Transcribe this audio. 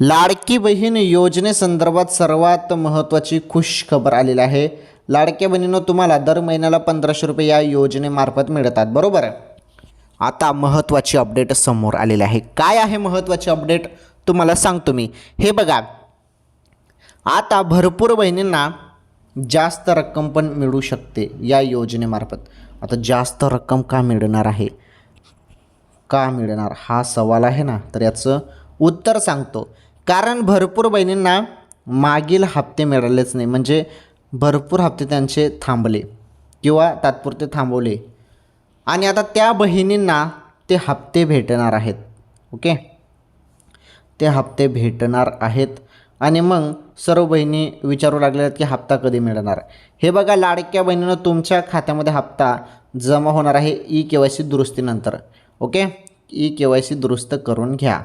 लाडकी बहीण योजनेसंदर्भात सर्वात महत्त्वाची खुश खबर आलेली आहे. लाडक्या बहिणीनं तुम्हाला दर महिन्याला 1500 रुपये या योजनेमार्फत मिळतात, बरोबर. आता महत्त्वाची अपडेट समोर आलेली आहे. काय आहे महत्त्वाची अपडेट तुम्हाला सांगतो मी. हे बघा, आता भरपूर बहिणींना जास्त रक्कम पण मिळू शकते या योजनेमार्फत. आता जास्त रक्कम का मिळणार आहे, का मिळणार हा सवाल आहे ना, तर याचं उत्तर सांगतो. कारण भरपूर बहिणींना मागील हप्ते मिळालेच नाही, म्हणजे भरपूर हप्ते त्यांचे थांबले किंवा तात्पुरते थांबवले आणि आता त्या बहिणींना ते हप्ते भेटणार आहेत. ओके, ते हप्ते भेटणार आहेत आणि मग सर्व बहिणी विचारू लागल्या आहेत की हप्ता कधी मिळणार. हे बघा, लाडक्या बहिणीनं तुमच्या खात्यामध्ये हप्ता जमा होणार आहे KYC दुरुस्तीनंतर. ओके, KYC दुरुस्त करून घ्या.